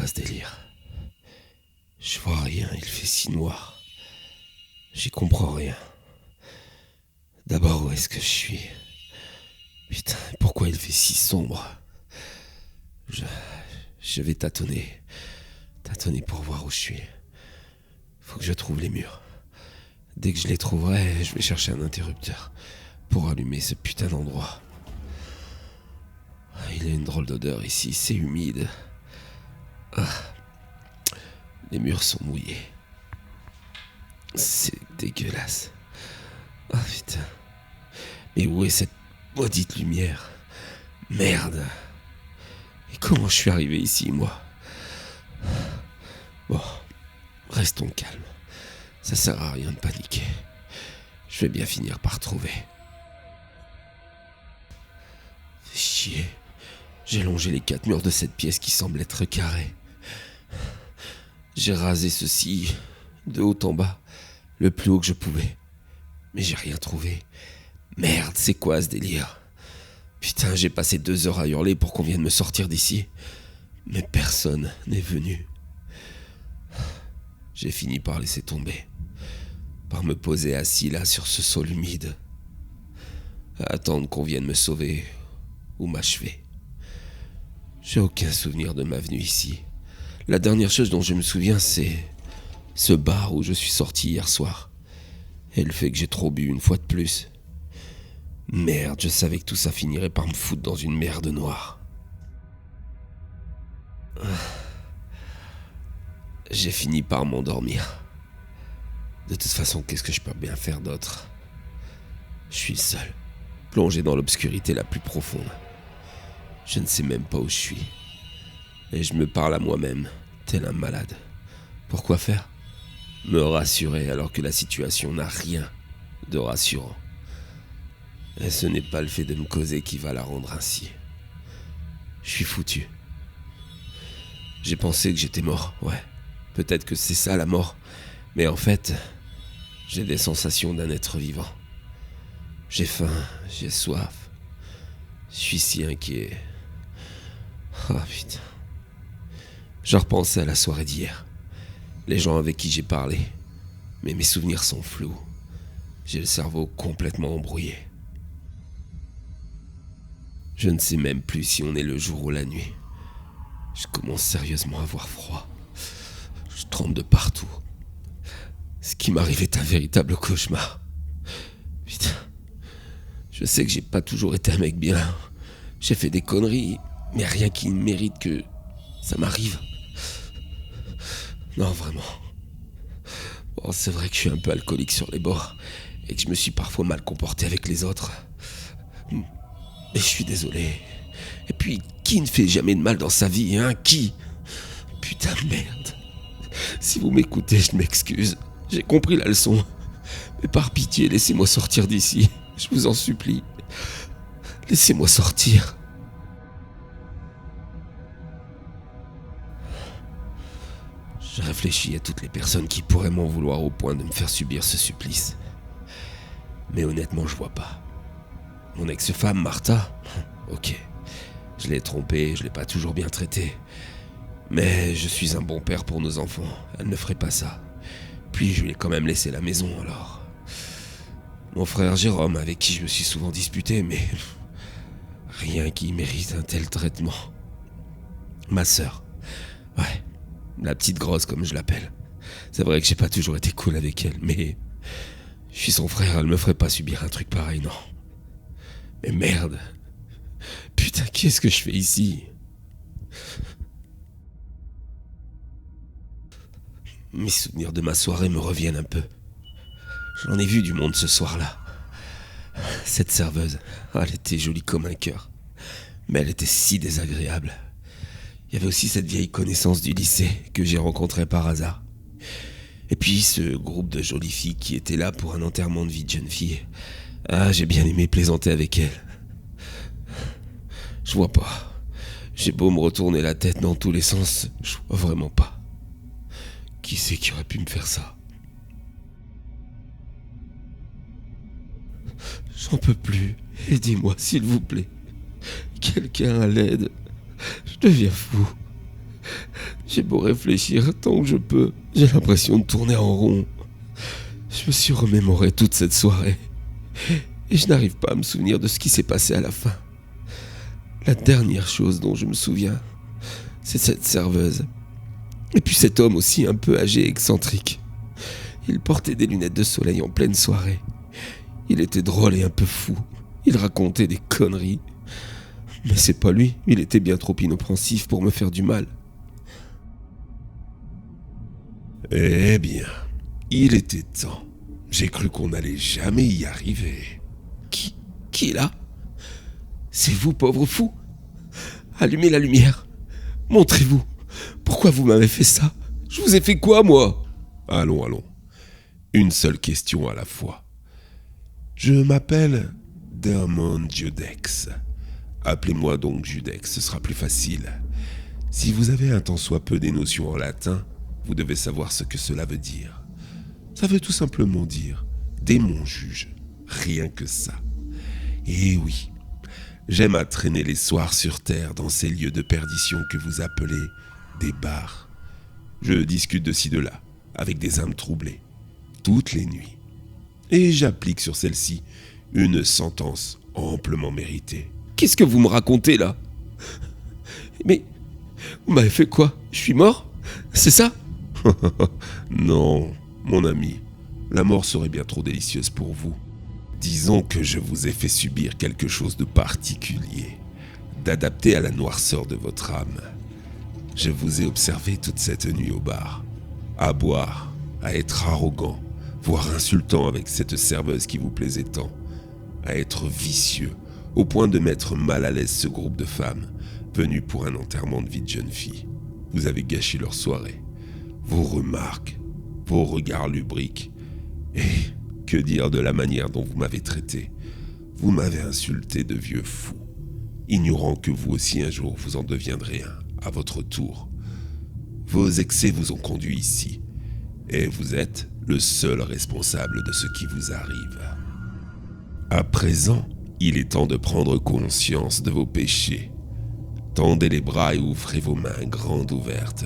quoi ce délire? Je vois rien, il fait si noir. J'y comprends rien. D'abord, où est-ce que je suis? Putain, pourquoi il fait si sombre? Je, je vais tâtonner. Tâtonner pour voir où je suis. Faut que je trouve les murs. Dès que je les trouverai, je vais chercher un interrupteur pour allumer ce putain d'endroit. Il y a une drôle d'odeur ici, c'est humide. Les murs sont mouillés. C'est dégueulasse. Ah putain. Mais où est cette maudite lumière? Merde. Et comment je suis arrivé ici, moi? Bon, restons calmes. Ça sert à rien de paniquer. Je vais bien finir par trouver. Fais chier. J'ai longé les 4 murs de cette pièce qui semble être carrée. J'ai rasé ceci de haut en bas, le plus haut que je pouvais. Mais j'ai rien trouvé. Merde, c'est quoi ce délire? Putain, j'ai passé 2 heures à hurler pour qu'on vienne me sortir d'ici. Mais personne n'est venu. J'ai fini par laisser tomber. Par me poser assis là sur ce sol humide. À attendre qu'on vienne me sauver ou m'achever. J'ai aucun souvenir de ma venue ici. La dernière chose dont je me souviens, c'est ce bar où je suis sorti hier soir. Et le fait que j'ai trop bu une fois de plus. Merde, je savais que tout ça finirait par me foutre dans une merde noire. J'ai fini par m'endormir. De toute façon, qu'est-ce que je peux bien faire d'autre? Je suis seul, plongé dans l'obscurité la plus profonde. Je ne sais même pas où je suis. Et je me parle à moi-même, tel un malade. Pourquoi faire? Me rassurer alors que la situation n'a rien de rassurant. Et ce n'est pas le fait de me causer qui va la rendre ainsi. Je suis foutu. J'ai pensé que j'étais mort, ouais. Peut-être que c'est ça la mort. Mais en fait, j'ai des sensations d'un être vivant. J'ai faim, j'ai soif. Je suis si inquiet. Ah putain. Je repensais à la soirée d'hier. Les gens avec qui j'ai parlé. Mais mes souvenirs sont flous. J'ai le cerveau complètement embrouillé. Je ne sais même plus si on est le jour ou la nuit. Je commence sérieusement à avoir froid. Je tremble de partout. Ce qui m'arrive est un véritable cauchemar. Putain. Je sais que j'ai pas toujours été un mec bien. J'ai fait des conneries, mais rien qui mérite que ça m'arrive. Non, vraiment. Bon, c'est vrai que je suis un peu alcoolique sur les bords et que je me suis parfois mal comporté avec les autres. Mais je suis désolé. Et puis, qui ne fait jamais de mal dans sa vie, hein? Qui? Putain de merde. Si vous m'écoutez, je m'excuse. J'ai compris la leçon. Mais par pitié, laissez-moi sortir d'ici. Je vous en supplie. Laissez-moi sortir. Je réfléchis à toutes les personnes qui pourraient m'en vouloir au point de me faire subir ce supplice. Mais honnêtement, je vois pas. Mon ex-femme, Martha, ok. Je l'ai trompée, je l'ai pas toujours bien traitée. Mais je suis un bon père pour nos enfants. Elle ne ferait pas ça. Puis je lui ai quand même laissé la maison, alors. Mon frère Jérôme, avec qui je me suis souvent disputé, mais rien qui mérite un tel traitement. Ma sœur, ouais, la petite grosse comme je l'appelle. C'est vrai que j'ai pas toujours été cool avec elle, mais je suis son frère, elle me ferait pas subir un truc pareil, non. Mais merde, putain, qu'est-ce que je fais ici? Mes souvenirs de ma soirée me reviennent un peu. J'en ai vu du monde ce soir-là. Cette serveuse, elle était jolie comme un cœur. Mais elle était si désagréable. Il y avait aussi cette vieille connaissance du lycée que j'ai rencontrée par hasard. Et puis ce groupe de jolies filles qui étaient là pour un enterrement de vie de jeune fille. Ah, j'ai bien aimé plaisanter avec elles. Je vois pas. J'ai beau me retourner la tête dans tous les sens, je vois vraiment pas. Qui c'est qui aurait pu me faire ça? J'en peux plus. Aidez-moi, s'il vous plaît. Quelqu'un à l'aide. Je deviens fou. J'ai beau réfléchir tant que je peux, j'ai l'impression de tourner en rond. Je me suis remémoré toute cette soirée et je n'arrive pas à me souvenir de ce qui s'est passé à la fin. La dernière chose dont je me souviens, c'est cette serveuse. Et puis cet homme aussi un peu âgé et excentrique. Il portait des lunettes de soleil en pleine soirée. Il était drôle et un peu fou. Il racontait des conneries. Mais c'est pas lui, il était bien trop inoffensif pour me faire du mal. Eh bien, il était temps. J'ai cru qu'on n'allait jamais y arriver. Qui est là? C'est vous, pauvre fou? Allumez la lumière. Montrez-vous. Pourquoi vous m'avez fait ça? Je vous ai fait quoi, moi? Allons. Une seule question à la fois. Je m'appelle Dermond Judex. Appelez-moi donc Judex, ce sera plus facile. Si vous avez un tant soit peu des notions en latin, vous devez savoir ce que cela veut dire. Ça veut tout simplement dire « démon juge », rien que ça. Et oui, j'aime à traîner les soirs sur terre dans ces lieux de perdition que vous appelez des bars. Je discute de ci de là, avec des âmes troublées, toutes les nuits. Et j'applique sur celle-ci une sentence amplement méritée. Qu'est-ce que vous me racontez, là? Mais vous m'avez fait quoi? Je suis mort? C'est ça? Non, mon ami, la mort serait bien trop délicieuse pour vous. Disons que je vous ai fait subir quelque chose de particulier, d'adapté à la noirceur de votre âme. Je vous ai observé toute cette nuit au bar, à boire, à être arrogant, voire insultant avec cette serveuse qui vous plaisait tant, à être vicieux, au point de mettre mal à l'aise ce groupe de femmes venues pour un enterrement de vie de jeune fille. Vous avez gâché leur soirée. Vos remarques, vos regards lubriques. Et que dire de la manière dont vous m'avez traité? Vous m'avez insulté de vieux fou, ignorant que vous aussi un jour vous en deviendrez un, à votre tour. Vos excès vous ont conduit ici, et vous êtes le seul responsable de ce qui vous arrive. À présent, il est temps de prendre conscience de vos péchés. Tendez les bras et ouvrez vos mains grandes ouvertes.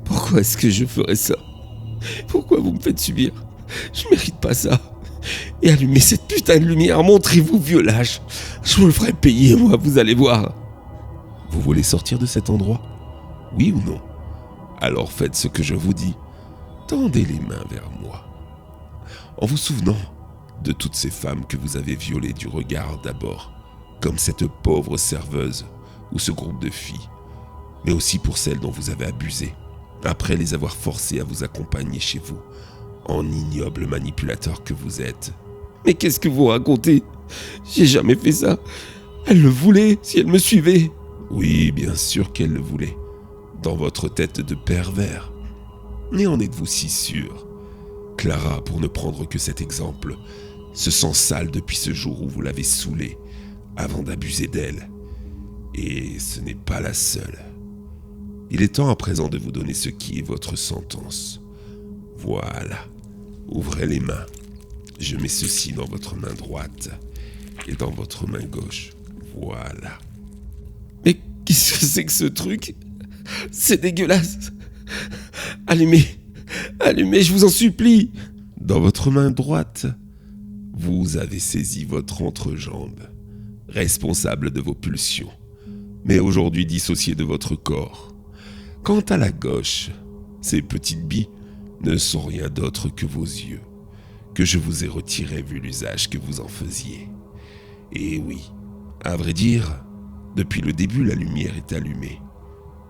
Pourquoi est-ce que je ferais ça? Pourquoi vous me faites subir? Je mérite pas ça. Et allumez cette putain de lumière, montrez-vous, vieux lâche. Je vous le ferai payer, moi, vous allez voir. Vous voulez sortir de cet endroit? Oui ou non? Alors faites ce que je vous dis. Tendez les mains vers moi. En vous souvenant de toutes ces femmes que vous avez violées du regard d'abord, comme cette pauvre serveuse ou ce groupe de filles, mais aussi pour celles dont vous avez abusé, après les avoir forcées à vous accompagner chez vous, en ignoble manipulateur que vous êtes. Mais qu'est-ce que vous racontez? J'ai jamais fait ça. Elle le voulait, si elle me suivait. Oui, bien sûr qu'elle le voulait, dans votre tête de pervers. Mais en êtes-vous si sûr? Clara, pour ne prendre que cet exemple, se sent sale depuis ce jour où vous l'avez saoulée, avant d'abuser d'elle. Et ce n'est pas la seule. Il est temps à présent de vous donner ce qui est votre sentence. Voilà. Ouvrez les mains. Je mets ceci dans votre main droite et dans votre main gauche. Voilà. Mais qu'est-ce que c'est que ce truc? C'est dégueulasse. Allumez, je vous en supplie. Dans votre main droite, vous avez saisi votre entrejambe, responsable de vos pulsions, mais aujourd'hui dissocié de votre corps. Quant à la gauche, ces petites billes ne sont rien d'autre que vos yeux, que je vous ai retirés vu l'usage que vous en faisiez. Et oui, à vrai dire, depuis le début la lumière est allumée.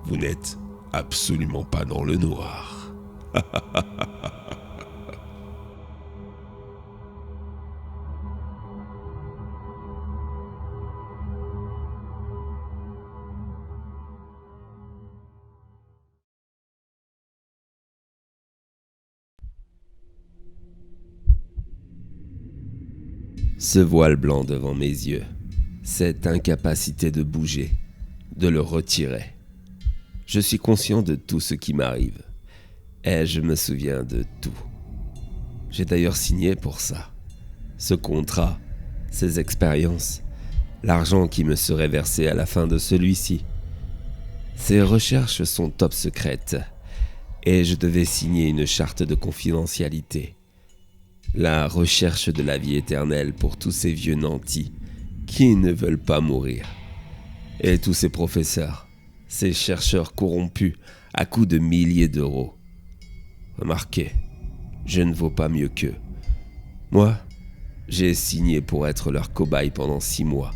Vous n'êtes absolument pas dans le noir. Ce voile blanc devant mes yeux, cette incapacité de bouger, de le retirer. Je suis conscient de tout ce qui m'arrive, et je me souviens de tout. J'ai d'ailleurs signé pour ça. Ce contrat, ces expériences, l'argent qui me serait versé à la fin de celui-ci. Ces recherches sont top secrètes et je devais signer une charte de confidentialité. La recherche de la vie éternelle pour tous ces vieux nantis qui ne veulent pas mourir. Et tous ces professeurs, ces chercheurs corrompus à coups de milliers d'euros. Remarquez, je ne vaux pas mieux qu'eux. Moi, j'ai signé pour être leur cobaye pendant 6 mois,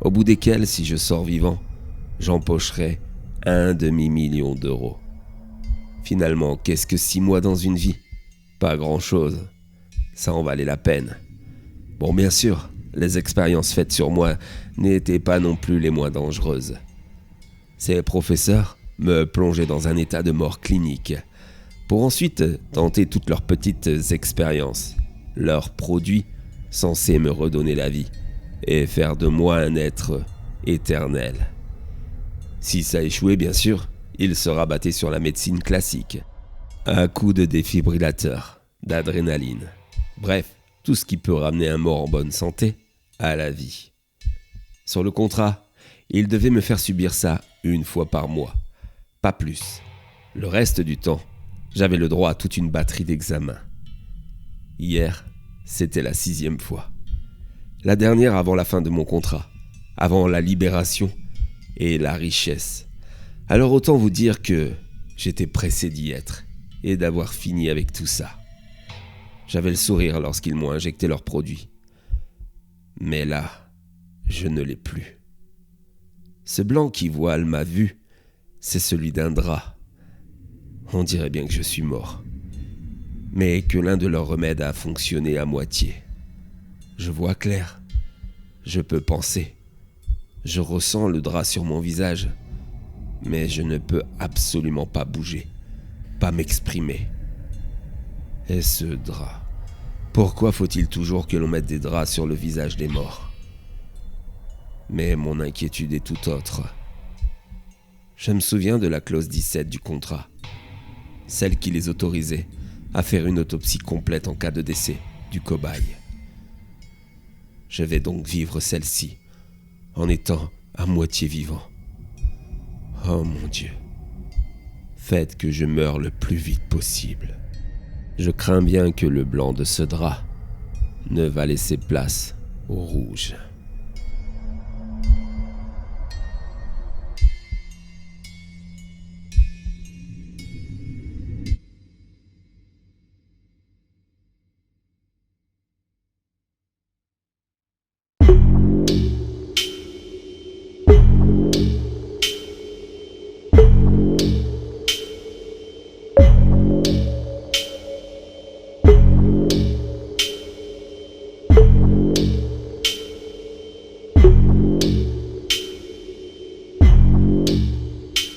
au bout desquels, si je sors vivant, j'empocherai 1/2 million d'euros. Finalement, qu'est-ce que 6 mois dans une vie? Pas grand-chose. Ça en valait la peine. Bon, bien sûr, les expériences faites sur moi n'étaient pas non plus les moins dangereuses. Ces professeurs me plongeaient dans un état de mort clinique, pour ensuite tenter toutes leurs petites expériences, leurs produits censés me redonner la vie et faire de moi un être éternel. Si ça échouait, bien sûr, ils se rabattaient sur la médecine classique, à coups de défibrillateurs, d'adrénaline, bref, tout ce qui peut ramener un mort en bonne santé à la vie. Sur le contrat, ils devaient me faire subir ça 1 fois par mois, pas plus. Le reste du temps, j'avais le droit à toute une batterie d'examens. Hier, c'était la 6e fois. La dernière avant la fin de mon contrat, avant la libération et la richesse. Alors autant vous dire que j'étais pressé d'y être et d'avoir fini avec tout ça. J'avais le sourire lorsqu'ils m'ont injecté leurs produits. Mais là, je ne l'ai plus. Ce blanc qui voile ma vue, c'est celui d'un drap. On dirait bien que je suis mort, mais que l'un de leurs remèdes a fonctionné à moitié. Je vois clair, je peux penser, je ressens le drap sur mon visage, mais je ne peux absolument pas bouger, pas m'exprimer. Et ce drap, pourquoi faut-il toujours que l'on mette des draps sur le visage des morts? Mais mon inquiétude est tout autre. Je me souviens de la clause 17 du contrat, celle qui les autorisait à faire une autopsie complète en cas de décès du cobaye. Je vais donc vivre celle-ci en étant à moitié vivant. Oh mon Dieu, faites que je meure le plus vite possible. Je crains bien que le blanc de ce drap ne va laisser place au rouge.